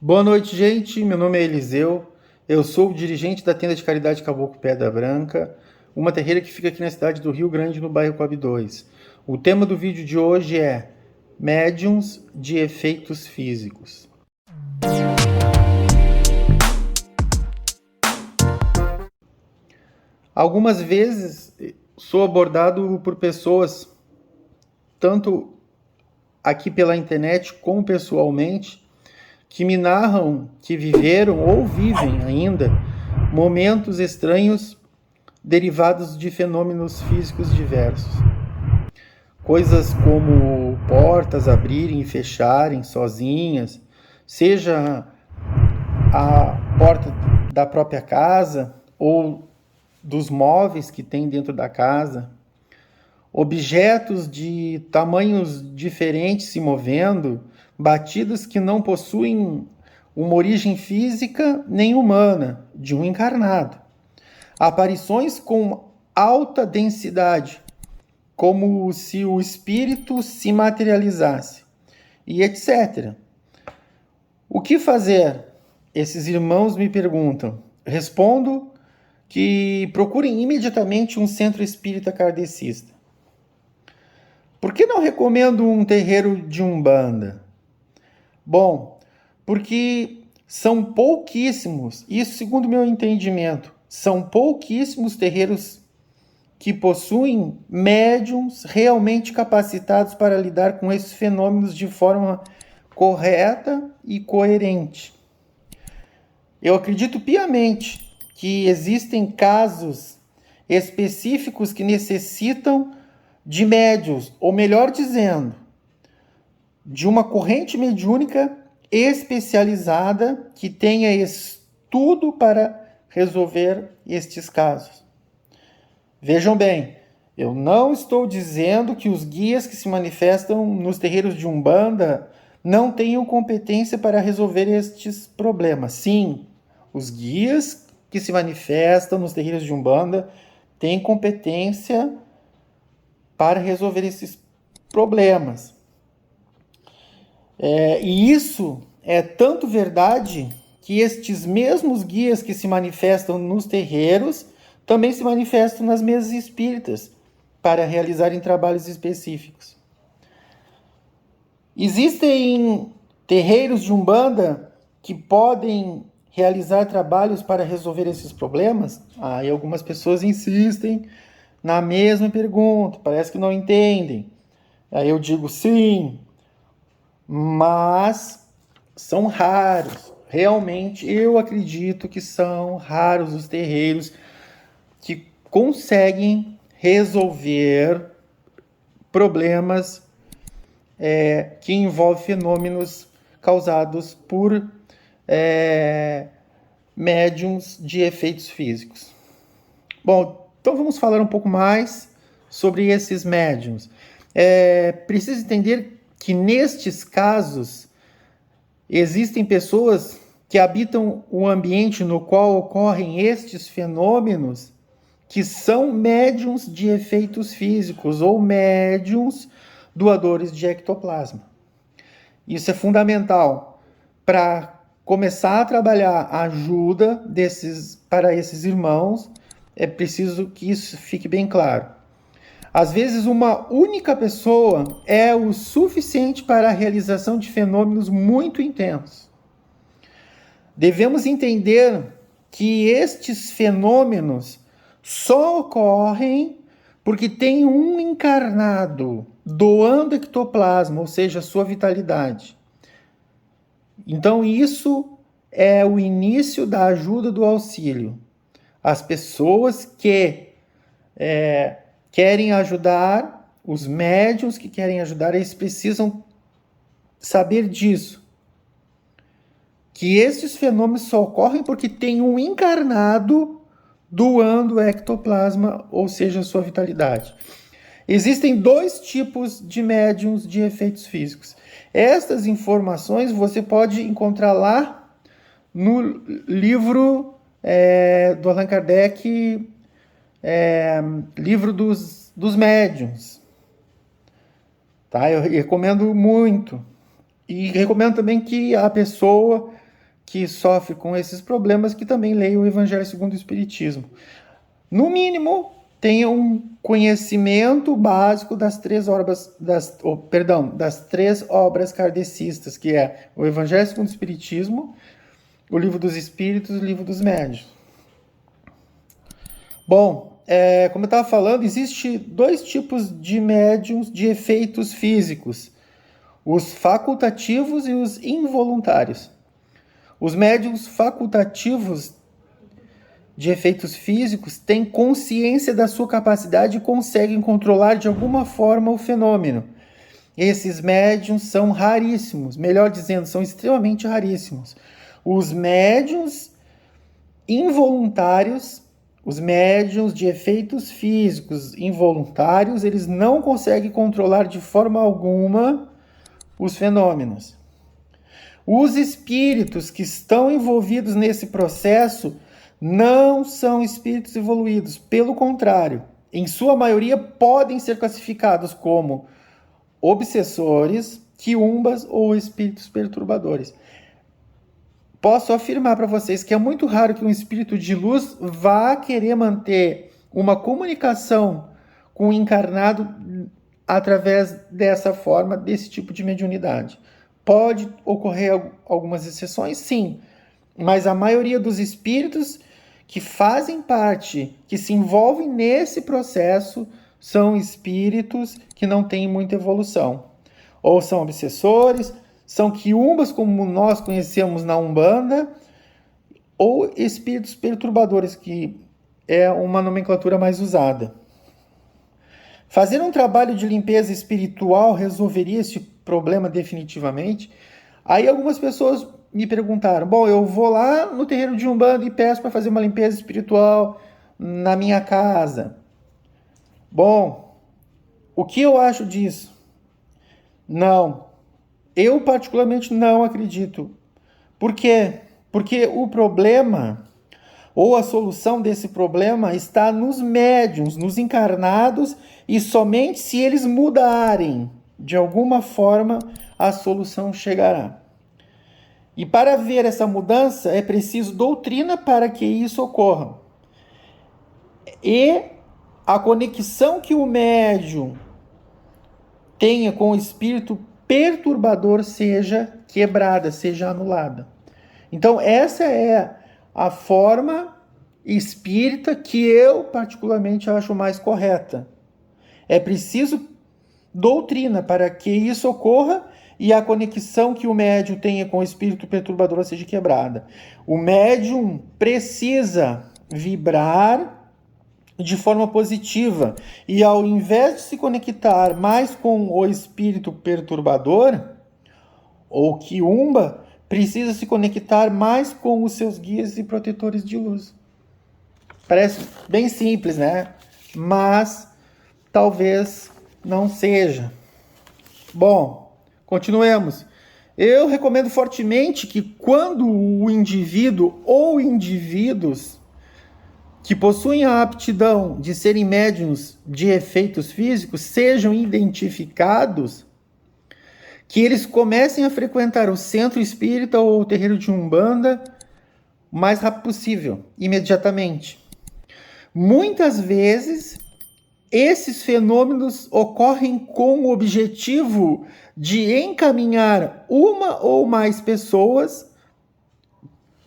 Boa noite, gente. Meu nome é Eliseu. Eu sou o dirigente da tenda de caridade Caboclo Pedra Branca, uma terreira que fica aqui na cidade do Rio Grande, no bairro Coab 2. O tema do vídeo de hoje é médiuns de efeitos físicos. Algumas vezes sou abordado por pessoas, tanto aqui pela internet como pessoalmente, que me narram que viveram ou vivem ainda momentos estranhos derivados de fenômenos físicos diversos. Coisas como portas abrirem e fecharem sozinhas, seja a porta da própria casa ou dos móveis que tem dentro da casa, objetos de tamanhos diferentes se movendo, batidas que não possuem uma origem física nem humana, de um encarnado. Aparições com alta densidade, como se o espírito se materializasse, e etc. O que fazer? Esses irmãos me perguntam. Respondo que procurem imediatamente um centro espírita kardecista. Por que não recomendo um terreiro de Umbanda? Bom, porque são pouquíssimos, isso segundo meu entendimento, são pouquíssimos terreiros que possuem médiums realmente capacitados para lidar com esses fenômenos de forma correta e coerente. Eu acredito piamente que existem casos específicos que necessitam de médiuns, ou melhor dizendo, de uma corrente mediúnica especializada que tenha estudo para resolver estes casos. Vejam bem, eu não estou dizendo que os guias que se manifestam nos terreiros de Umbanda não tenham competência para resolver estes problemas. Sim, os guias que se manifestam nos terreiros de Umbanda têm competência para resolver esses problemas. E isso é tanto verdade que estes mesmos guias que se manifestam nos terreiros também se manifestam nas mesas espíritas para realizarem trabalhos específicos. Existem terreiros de Umbanda que podem realizar trabalhos para resolver esses problemas? E algumas pessoas insistem na mesma pergunta, parece que não entendem. Aí eu digo sim, mas são raros. Realmente, eu acredito que são raros os terreiros que conseguem resolver problemas que envolvem fenômenos causados por médiums de efeitos físicos. Bom, então vamos falar um pouco mais sobre esses médiums. Preciso entender que nestes casos existem pessoas que habitam o ambiente no qual ocorrem estes fenômenos, que são médiums de efeitos físicos ou médiums doadores de ectoplasma. Isso é fundamental para começar a trabalhar a ajuda para esses irmãos. É preciso que isso fique bem claro. Às vezes, uma única pessoa é o suficiente para a realização de fenômenos muito intensos. Devemos entender que estes fenômenos só ocorrem porque tem um encarnado doando ectoplasma, ou seja, sua vitalidade. Então, isso é o início da ajuda do auxílio. As pessoas que querem ajudar, os médiuns que querem ajudar, eles precisam saber disso. Que esses fenômenos só ocorrem porque tem um encarnado doando ectoplasma, ou seja, sua vitalidade. Existem dois tipos de médiuns de efeitos físicos. Estas informações você pode encontrar lá no livro do Allan Kardec, livro dos médiuns. Tá? Eu recomendo muito. E recomendo também que a pessoa que sofre com esses problemas que também leia o Evangelho segundo o Espiritismo. No mínimo, tenha um conhecimento básico das três obras kardecistas, que é o Evangelho segundo o Espiritismo, o Livro dos Espíritos e o Livro dos Médiuns. Bom, como eu estava falando, existe 2 tipos de médiuns de efeitos físicos: os facultativos e os involuntários. Os médiuns facultativos de efeitos físicos têm consciência da sua capacidade e conseguem controlar de alguma forma o fenômeno. Esses médiuns são raríssimos, melhor dizendo, são extremamente raríssimos. Os médiuns involuntários, os médiuns de efeitos físicos involuntários, eles não conseguem controlar de forma alguma os fenômenos. Os espíritos que estão envolvidos nesse processo não são espíritos evoluídos, pelo contrário, em sua maioria podem ser classificados como obsessores, quiumbas ou espíritos perturbadores. Posso afirmar para vocês que é muito raro que um espírito de luz vá querer manter uma comunicação com o encarnado através dessa forma, desse tipo de mediunidade. Pode ocorrer algumas exceções, sim, mas a maioria dos espíritos que fazem parte, que se envolvem nesse processo, são espíritos que não têm muita evolução. Ou são obsessores, são quiumbas, como nós conhecemos na Umbanda, ou espíritos perturbadores, que é uma nomenclatura mais usada. Fazer um trabalho de limpeza espiritual resolveria esse problema definitivamente? Aí algumas pessoas me perguntaram, bom, eu vou lá no terreiro de Umbanda e peço para fazer uma limpeza espiritual na minha casa. Bom, o que eu acho disso? Não. Eu particularmente não acredito. Por quê? Porque o problema, ou a solução desse problema, está nos médiuns, nos encarnados, e somente se eles mudarem, de alguma forma, a solução chegará. E para ver essa mudança, é preciso doutrina para que isso ocorra. E a conexão que o médium tenha com o espírito perturbador seja quebrada, seja anulada. Então, essa é a forma espírita que eu particularmente acho mais correta. É preciso doutrina para que isso ocorra e a conexão que o médium tenha com o espírito perturbador seja quebrada. O médium precisa vibrar de forma positiva e, ao invés de se conectar mais com o espírito perturbador ou quiumba, precisa se conectar mais com os seus guias e protetores de luz. Parece bem simples, né? Mas talvez não seja. Bom, continuemos. Eu recomendo fortemente que quando o indivíduo ou indivíduos que possuem a aptidão de serem médiuns de efeitos físicos sejam identificados, que eles comecem a frequentar o centro espírita ou o terreiro de Umbanda o mais rápido possível, imediatamente. Muitas vezes, esses fenômenos ocorrem com o objetivo de encaminhar uma ou mais pessoas,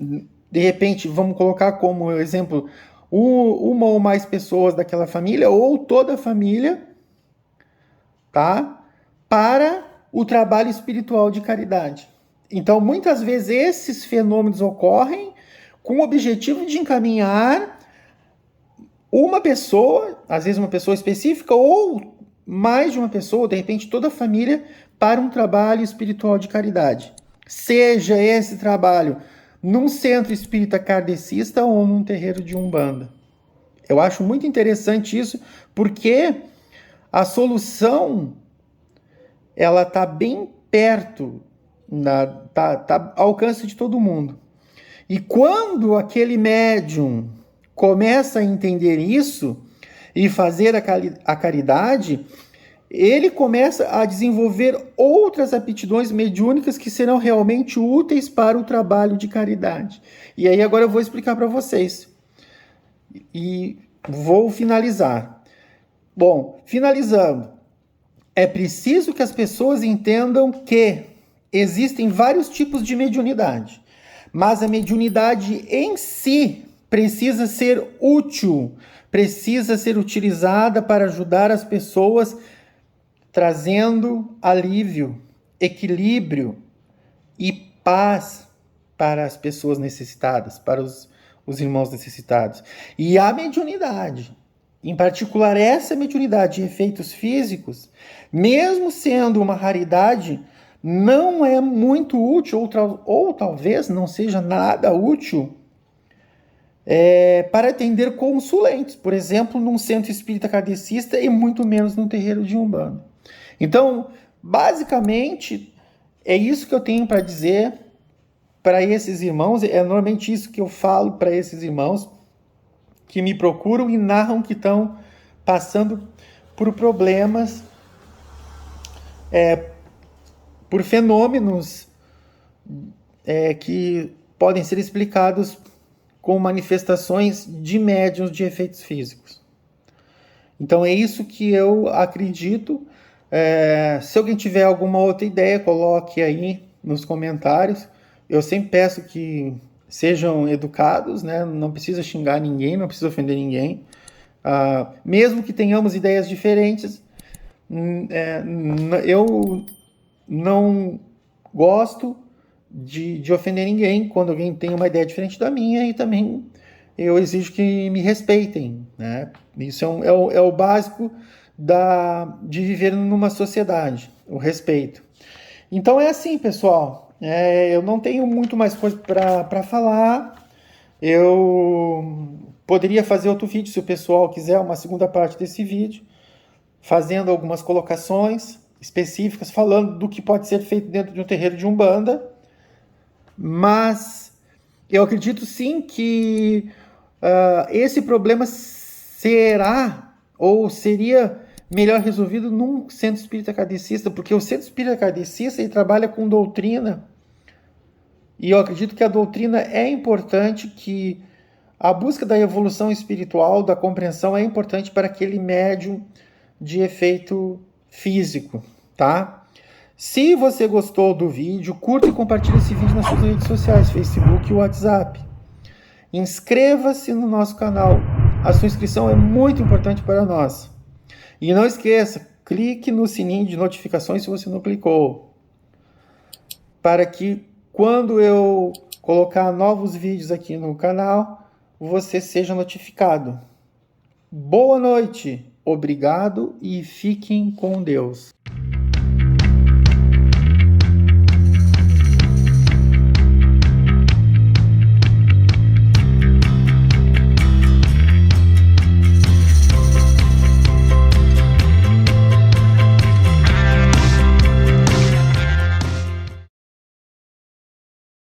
de repente, vamos colocar como exemplo, uma ou mais pessoas daquela família, ou toda a família, tá? Para o trabalho espiritual de caridade. Então, muitas vezes, esses fenômenos ocorrem com o objetivo de encaminhar uma pessoa, às vezes uma pessoa específica, ou mais de uma pessoa, de repente toda a família, para um trabalho espiritual de caridade. Seja esse trabalho num centro espírita kardecista ou num terreiro de Umbanda. Eu acho muito interessante isso, porque a solução ela está bem perto, tá ao alcance de todo mundo. E quando aquele médium começa a entender isso e fazer a caridade, ele começa a desenvolver outras aptidões mediúnicas que serão realmente úteis para o trabalho de caridade. E aí agora eu vou explicar para vocês. E vou finalizar. Bom, finalizando. É preciso que as pessoas entendam que existem vários tipos de mediunidade, mas a mediunidade em si precisa ser útil, precisa ser utilizada para ajudar as pessoas, trazendo alívio, equilíbrio e paz para as pessoas necessitadas, para os irmãos necessitados. E a mediunidade, em particular essa mediunidade de efeitos físicos, mesmo sendo uma raridade, não é muito útil, ou talvez não seja nada útil, para atender consulentes, por exemplo, num centro espírita kardecista e muito menos num terreiro de Umbanda. Então, basicamente, é isso que eu tenho para dizer para esses irmãos, é normalmente isso que eu falo para esses irmãos que me procuram e narram que estão passando por problemas, por fenômenos que podem ser explicados com manifestações de médiuns de efeitos físicos. Então é isso que eu acredito. Se alguém tiver alguma outra ideia, coloque aí nos comentários. Eu sempre peço que sejam educados, né? Não precisa xingar ninguém, não precisa ofender ninguém. Mesmo que tenhamos ideias diferentes, eu não gosto de ofender ninguém quando alguém tem uma ideia diferente da minha, e também eu exijo que me respeitem, né? Isso é o básico de viver numa sociedade, o respeito. Então é assim, pessoal. Eu não tenho muito mais coisa para falar. Eu poderia fazer outro vídeo, se o pessoal quiser, uma segunda parte desse vídeo, fazendo algumas colocações específicas, falando do que pode ser feito dentro de um terreiro de Umbanda. Mas eu acredito sim que esse problema será ou seria melhor resolvido num centro espírita kardecista, porque o centro espírita kardecista ele trabalha com doutrina, e eu acredito que a doutrina é importante, que a busca da evolução espiritual, da compreensão, é importante para aquele médium de efeito físico, tá? Se você gostou do vídeo, curta e compartilhe esse vídeo nas suas redes sociais, Facebook e WhatsApp. Inscreva-se no nosso canal. A sua inscrição é muito importante para nós. E não esqueça, clique no sininho de notificações se você não clicou, para que quando eu colocar novos vídeos aqui no canal, você seja notificado. Boa noite, obrigado e fiquem com Deus.